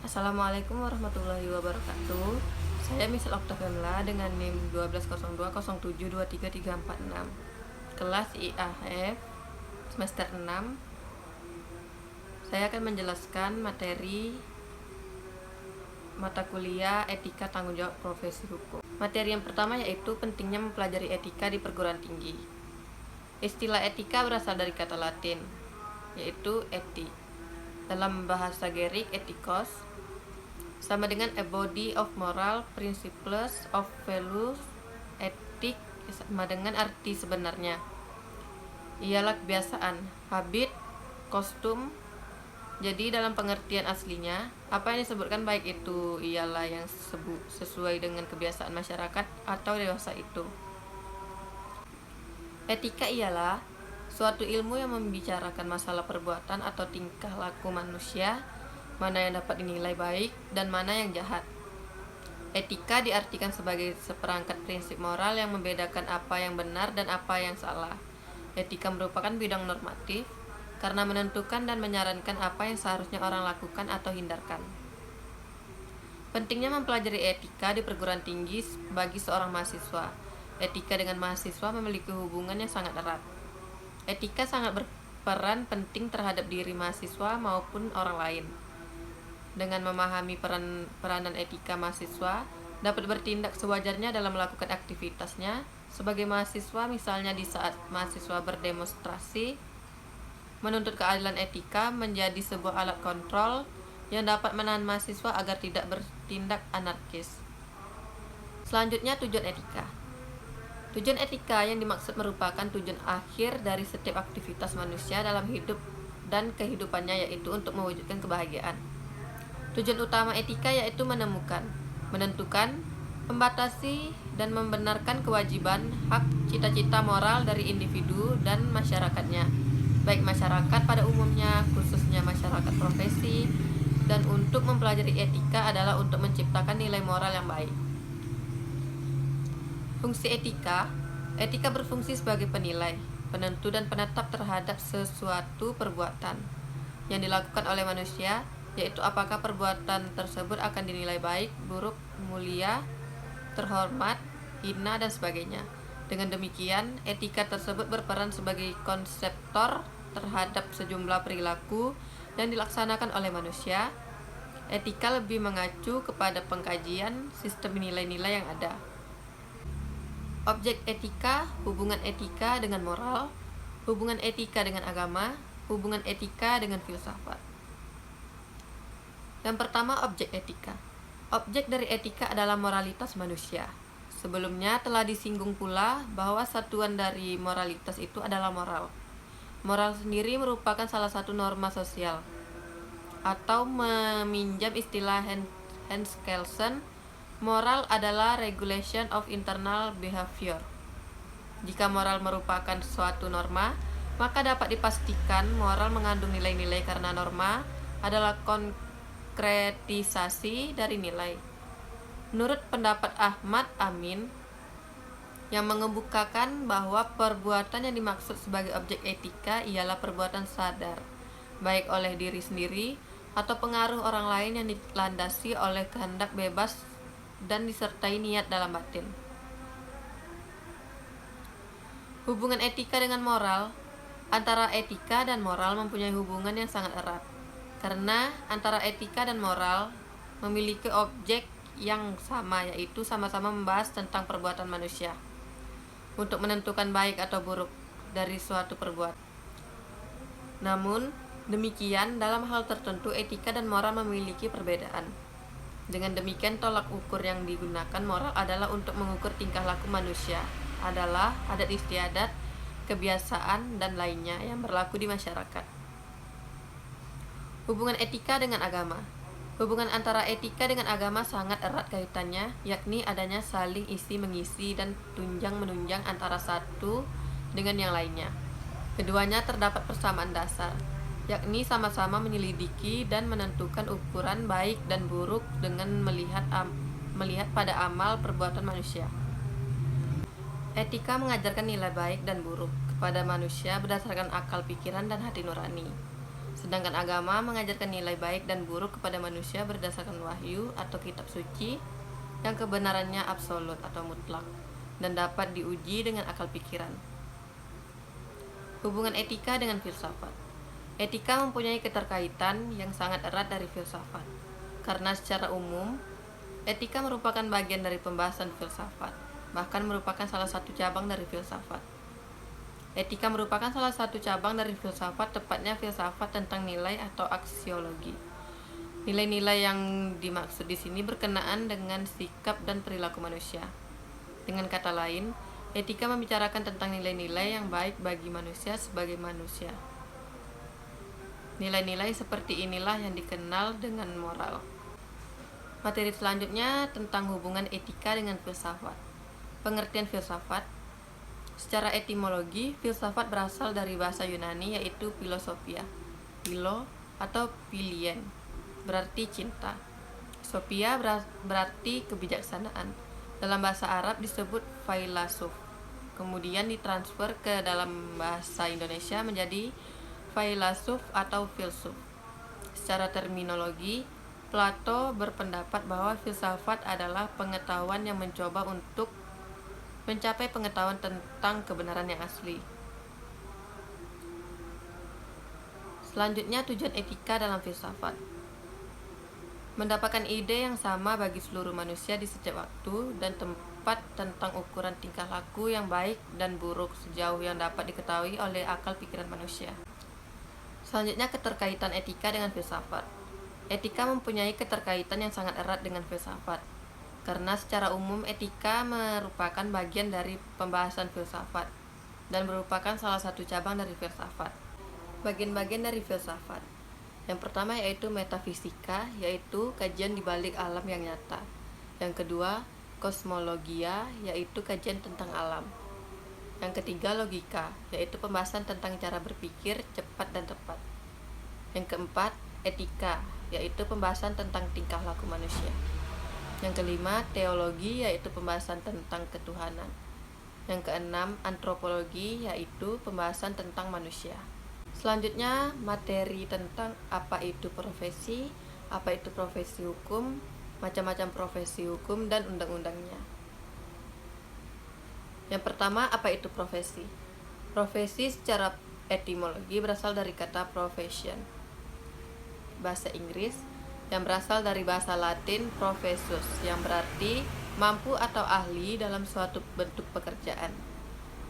Assalamualaikum warahmatullahi wabarakatuh. Saya Misal Oktavela dengan NIM 1202072336. Kelas IAF semester 6. Saya akan menjelaskan materi mata kuliah Etika Tanggung Jawab Profesi Hukum. Materi yang pertama yaitu pentingnya mempelajari etika di perguruan tinggi. Istilah etika berasal dari kata Latin, yaitu eti. Dalam bahasa Gerik, etikos sama dengan a body of moral principles of values. Etik sama dengan arti sebenarnya ialah kebiasaan, habit, kostum. Jadi dalam pengertian aslinya, apa yang disebutkan baik itu ialah yang sesuai dengan kebiasaan masyarakat atau dewasa itu. Etika ialah suatu ilmu yang membicarakan masalah perbuatan atau tingkah laku manusia, mana yang dapat dinilai baik dan mana yang jahat. Etika diartikan sebagai seperangkat prinsip moral yang membedakan apa yang benar dan apa yang salah. Etika merupakan bidang normatif karena menentukan dan menyarankan apa yang seharusnya orang lakukan atau hindarkan. Pentingnya mempelajari etika di perguruan tinggi bagi seorang mahasiswa. Etika dengan mahasiswa memiliki hubungan yang sangat erat. Etika sangat berperan penting terhadap diri mahasiswa maupun orang lain. Dengan memahami peranan etika, mahasiswa dapat bertindak sewajarnya dalam melakukan aktivitasnya sebagai mahasiswa, misalnya di saat mahasiswa berdemonstrasi. Menuntut keadilan etika menjadi sebuah alat kontrol yang dapat menahan mahasiswa agar tidak bertindak anarkis. Selanjutnya, tujuan etika. Tujuan etika yang dimaksud merupakan tujuan akhir dari setiap aktivitas manusia dalam hidup dan kehidupannya, yaitu untuk mewujudkan kebahagiaan. Tujuan utama etika yaitu menemukan, menentukan, membatasi, dan membenarkan kewajiban, hak, cita-cita moral dari individu dan masyarakatnya, baik masyarakat pada umumnya, khususnya masyarakat profesi. Dan untuk mempelajari etika adalah untuk menciptakan nilai moral yang baik. Fungsi etika. Etika berfungsi sebagai penilai, penentu dan penetap terhadap sesuatu perbuatan yang dilakukan oleh manusia, yaitu apakah perbuatan tersebut akan dinilai baik, buruk, mulia, terhormat, hina, dan sebagainya. Dengan demikian, etika tersebut berperan sebagai konseptor terhadap sejumlah perilaku yang dilaksanakan oleh manusia. Etika lebih mengacu kepada pengkajian sistem nilai-nilai yang ada. Objek etika, hubungan etika dengan moral, hubungan etika dengan agama, hubungan etika dengan filsafat. Yang pertama, objek etika. Objek dari etika adalah moralitas manusia. Sebelumnya telah disinggung pula bahwa satuan dari moralitas itu adalah moral. Moral sendiri merupakan salah satu norma sosial. Atau meminjam istilah Hans Kelsen, moral adalah regulation of internal behavior. Jika moral merupakan suatu norma, maka dapat dipastikan moral mengandung nilai-nilai karena norma adalah konkretisasi dari nilai. Menurut pendapat Ahmad Amin, yang mengemukakan bahwa perbuatan yang dimaksud sebagai objek etika ialah perbuatan sadar, baik oleh diri sendiri atau pengaruh orang lain yang dilandasi oleh kehendak bebas dan disertai niat dalam batin. Hubungan etika dengan moral. Antara etika dan moral mempunyai hubungan yang sangat erat, karena antara etika dan moral memiliki objek yang sama, yaitu sama-sama membahas tentang perbuatan manusia untuk menentukan baik atau buruk dari suatu perbuatan. Namun demikian, dalam hal tertentu etika dan moral memiliki perbedaan. Dengan demikian, tolak ukur yang digunakan moral adalah untuk mengukur tingkah laku manusia, adalah adat istiadat, kebiasaan, dan lainnya yang berlaku di masyarakat. Hubungan etika dengan agama. Hubungan antara etika dengan agama sangat erat kaitannya, yakni adanya saling isi-mengisi dan tunjang-menunjang antara satu dengan yang lainnya. Keduanya terdapat persamaan dasar, yakni sama-sama menyelidiki dan menentukan ukuran baik dan buruk dengan melihat pada amal perbuatan manusia. Etika mengajarkan nilai baik dan buruk kepada manusia berdasarkan akal pikiran dan hati nurani. Sedangkan agama mengajarkan nilai baik dan buruk kepada manusia berdasarkan wahyu atau kitab suci yang kebenarannya absolut atau mutlak dan dapat diuji dengan akal pikiran. Hubungan etika dengan filsafat. Etika mempunyai keterkaitan yang sangat erat dari filsafat, karena secara umum, etika merupakan bagian dari pembahasan filsafat, bahkan merupakan salah satu cabang dari filsafat. Etika merupakan salah satu cabang dari filsafat, tepatnya filsafat tentang nilai atau aksiologi. Nilai-nilai yang dimaksud di sini berkenaan dengan sikap dan perilaku manusia. Dengan kata lain, etika membicarakan tentang nilai-nilai yang baik bagi manusia sebagai manusia. Nilai-nilai seperti inilah yang dikenal dengan moral. Materi selanjutnya tentang hubungan etika dengan filsafat. Pengertian filsafat. Secara etimologi, filsafat berasal dari bahasa Yunani yaitu philosophia. Philo atau philien berarti cinta. Sophia berarti kebijaksanaan. Dalam bahasa Arab disebut philosoph. Kemudian ditransfer ke dalam bahasa Indonesia menjadi filosof atau filsuf. Secara terminologi, Plato berpendapat bahwa filsafat adalah pengetahuan yang mencoba untuk mencapai pengetahuan tentang kebenaran yang asli. Selanjutnya, tujuan etika dalam filsafat. Mendapatkan ide yang sama bagi seluruh manusia di setiap waktu dan tempat tentang ukuran tingkah laku yang baik dan buruk sejauh yang dapat diketahui oleh akal pikiran manusia. Selanjutnya, keterkaitan etika dengan filsafat. Etika mempunyai keterkaitan yang sangat erat dengan filsafat, karena secara umum etika merupakan bagian dari pembahasan filsafat dan merupakan salah satu cabang dari filsafat. Bagian-bagian dari filsafat. Yang pertama yaitu metafisika, yaitu kajian di balik alam yang nyata. Yang kedua, kosmologia, yaitu kajian tentang alam. Yang ketiga, logika, yaitu pembahasan tentang cara berpikir cepat dan tepat. Yang keempat, etika, yaitu pembahasan tentang tingkah laku manusia. Yang kelima, teologi, yaitu pembahasan tentang ketuhanan. Yang keenam, antropologi, yaitu pembahasan tentang manusia. Selanjutnya, materi tentang apa itu profesi hukum, macam-macam profesi hukum, dan undang-undangnya. Yang pertama, apa itu profesi? Profesi secara etimologi berasal dari kata profession, bahasa Inggris, yang berasal dari bahasa Latin professus, yang berarti mampu atau ahli dalam suatu bentuk pekerjaan.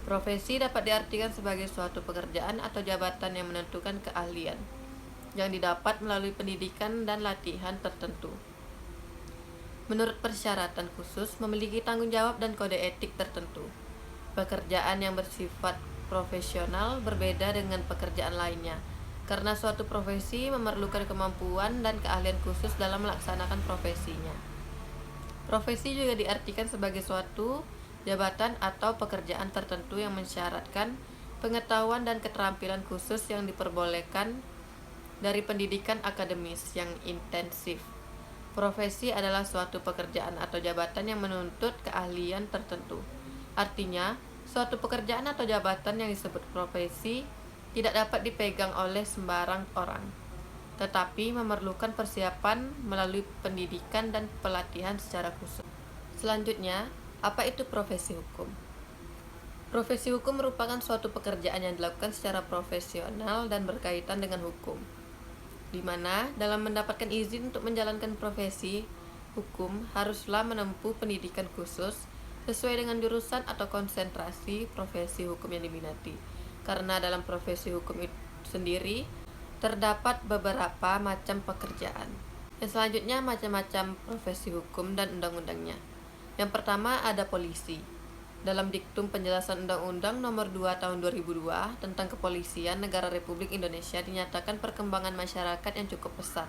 Profesi dapat diartikan sebagai suatu pekerjaan atau jabatan yang menentukan keahlian, yang didapat melalui pendidikan dan latihan tertentu. Menurut persyaratan khusus, memiliki tanggung jawab dan kode etik tertentu. Pekerjaan yang bersifat profesional berbeda dengan pekerjaan lainnya, karena suatu profesi memerlukan kemampuan dan keahlian khusus dalam melaksanakan profesinya. Profesi juga diartikan sebagai suatu jabatan atau pekerjaan tertentu yang mensyaratkan pengetahuan dan keterampilan khusus yang diperbolehkan dari pendidikan akademis yang intensif. Profesi adalah suatu pekerjaan atau jabatan yang menuntut keahlian tertentu. Artinya, suatu pekerjaan atau jabatan yang disebut profesi tidak dapat dipegang oleh sembarang orang, tetapi memerlukan persiapan melalui pendidikan dan pelatihan secara khusus. Selanjutnya, apa itu profesi hukum? Profesi hukum merupakan suatu pekerjaan yang dilakukan secara profesional dan berkaitan dengan hukum, di mana dalam mendapatkan izin untuk menjalankan profesi hukum haruslah menempuh pendidikan khusus sesuai dengan jurusan atau konsentrasi profesi hukum yang diminati. Karena dalam profesi hukum itu sendiri terdapat beberapa macam pekerjaan. Yang selanjutnya, macam-macam profesi hukum dan undang-undangnya. Yang pertama ada polisi. Dalam diktum penjelasan Undang-Undang Nomor 2 Tahun 2002 tentang Kepolisian Negara Republik Indonesia dinyatakan perkembangan masyarakat yang cukup pesat.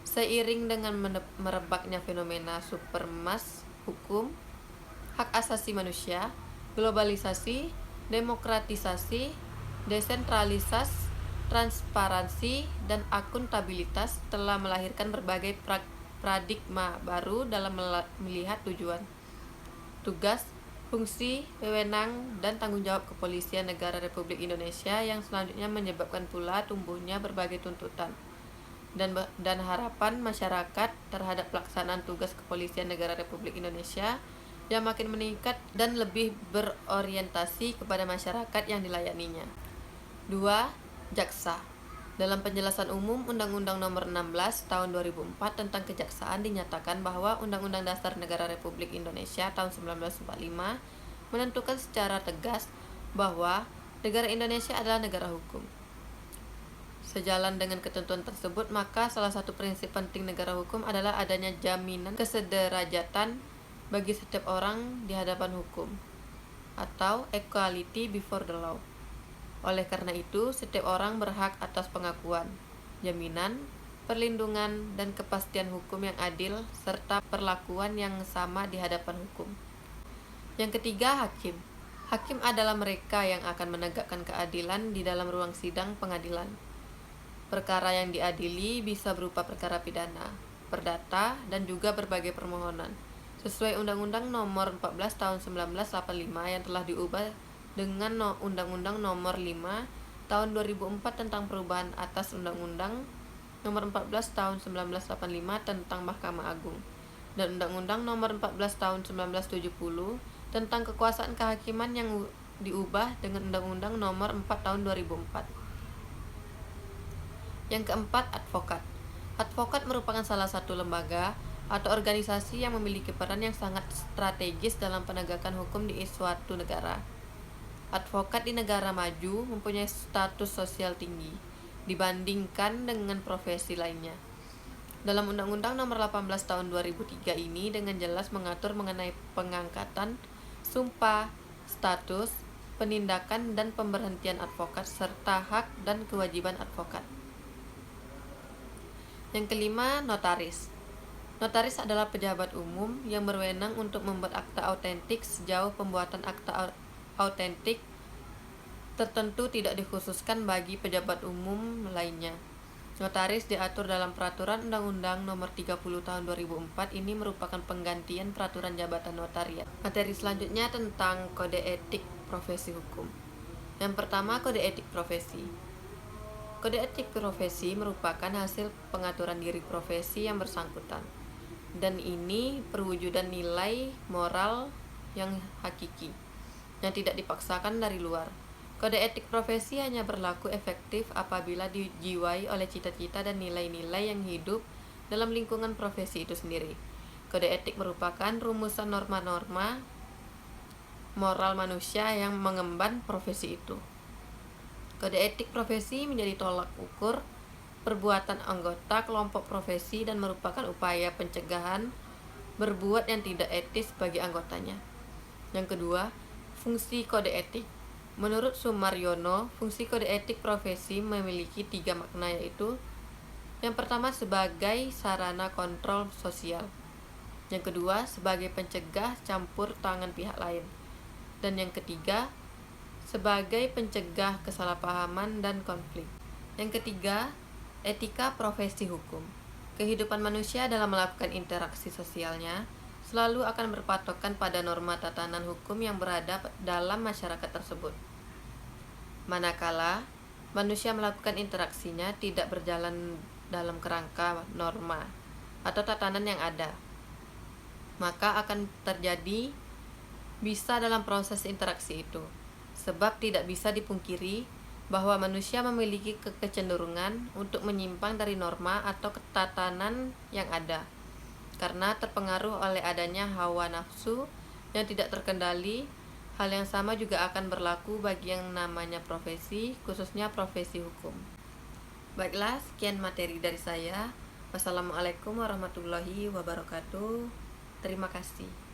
Seiring dengan merebaknya fenomena supermas hukum, hak asasi manusia, globalisasi, demokratisasi, desentralisasi, transparansi, dan akuntabilitas telah melahirkan berbagai paradigma baru dalam melihat tujuan, tugas, Fungsi, wewenang, dan tanggung jawab kepolisian negara Republik Indonesia yang selanjutnya menyebabkan pula tumbuhnya berbagai tuntutan dan harapan masyarakat terhadap pelaksanaan tugas kepolisian negara Republik Indonesia yang makin meningkat dan lebih berorientasi kepada masyarakat yang dilayaninya. 2. Jaksa. Dalam penjelasan umum Undang-Undang Nomor 16 Tahun 2004 tentang Kejaksaan dinyatakan bahwa Undang-Undang Dasar Negara Republik Indonesia tahun 1945 menentukan secara tegas bahwa negara Indonesia adalah negara hukum. Sejalan dengan ketentuan tersebut, maka salah satu prinsip penting negara hukum adalah adanya jaminan kesederajatan bagi setiap orang di hadapan hukum, atau equality before the law. Oleh karena itu, setiap orang berhak atas pengakuan, jaminan, perlindungan, dan kepastian hukum yang adil, serta perlakuan yang sama di hadapan hukum. Yang ketiga, hakim. Hakim adalah mereka yang akan menegakkan keadilan di dalam ruang sidang pengadilan. Perkara yang diadili bisa berupa perkara pidana, perdata, dan juga berbagai permohonan, sesuai Undang-Undang Nomor 14 Tahun 1985 yang telah diubah dengan Undang-Undang Nomor 5 Tahun 2004 tentang perubahan atas Undang-Undang Nomor 14 Tahun 1985 tentang Mahkamah Agung, dan Undang-Undang Nomor 14 Tahun 1970 tentang kekuasaan kehakiman yang diubah dengan Undang-Undang Nomor 4 Tahun 2004. Yang keempat, advokat. Advokat merupakan salah satu lembaga atau organisasi yang memiliki peran yang sangat strategis dalam penegakan hukum di suatu negara. Advokat di negara maju mempunyai status sosial tinggi dibandingkan dengan profesi lainnya. Dalam Undang-Undang Nomor 18 Tahun 2003 ini dengan jelas mengatur mengenai pengangkatan, sumpah, status, penindakan, dan pemberhentian advokat serta hak dan kewajiban advokat. Yang kelima, notaris. Notaris adalah pejabat umum yang berwenang untuk membuat akta autentik sejauh pembuatan akta autentik tertentu tidak dikhususkan bagi pejabat umum lainnya. Notaris diatur dalam Peraturan Undang-Undang Nomor 30 Tahun 2004 ini merupakan penggantian peraturan jabatan notariat. Materi selanjutnya tentang kode etik profesi hukum. Yang pertama, kode etik profesi. Kode etik profesi merupakan hasil pengaturan diri profesi yang bersangkutan, dan ini perwujudan nilai moral yang hakiki yang tidak dipaksakan dari luar. Kode etik profesi hanya berlaku efektif apabila dijiwai oleh cita-cita dan nilai-nilai yang hidup dalam lingkungan profesi itu sendiri. Kode etik merupakan rumusan norma-norma moral manusia yang mengemban profesi itu. Kode etik profesi menjadi tolak ukur perbuatan anggota kelompok profesi dan merupakan upaya pencegahan berbuat yang tidak etis bagi anggotanya. Yang kedua, fungsi kode etik. Menurut Sumaryono, fungsi kode etik profesi memiliki 3 makna, yaitu yang pertama sebagai sarana kontrol sosial, yang kedua sebagai pencegah campur tangan pihak lain, dan yang ketiga sebagai pencegah kesalahpahaman dan konflik. Yang ketiga, etika profesi hukum. Kehidupan manusia dalam melakukan interaksi sosialnya selalu akan berpatokan pada norma tatanan hukum yang berada dalam masyarakat tersebut. Manakala manusia melakukan interaksinya tidak berjalan dalam kerangka norma atau tatanan yang ada, maka akan terjadi bisa dalam proses interaksi itu. Sebab tidak bisa dipungkiri bahwa manusia memiliki kecenderungan untuk menyimpang dari norma atau ketatanan yang ada, karena terpengaruh oleh adanya hawa nafsu yang tidak terkendali. Hal yang sama juga akan berlaku bagi yang namanya profesi, khususnya profesi hukum. Baiklah, sekian materi dari saya. Wassalamualaikum warahmatullahi wabarakatuh. Terima kasih.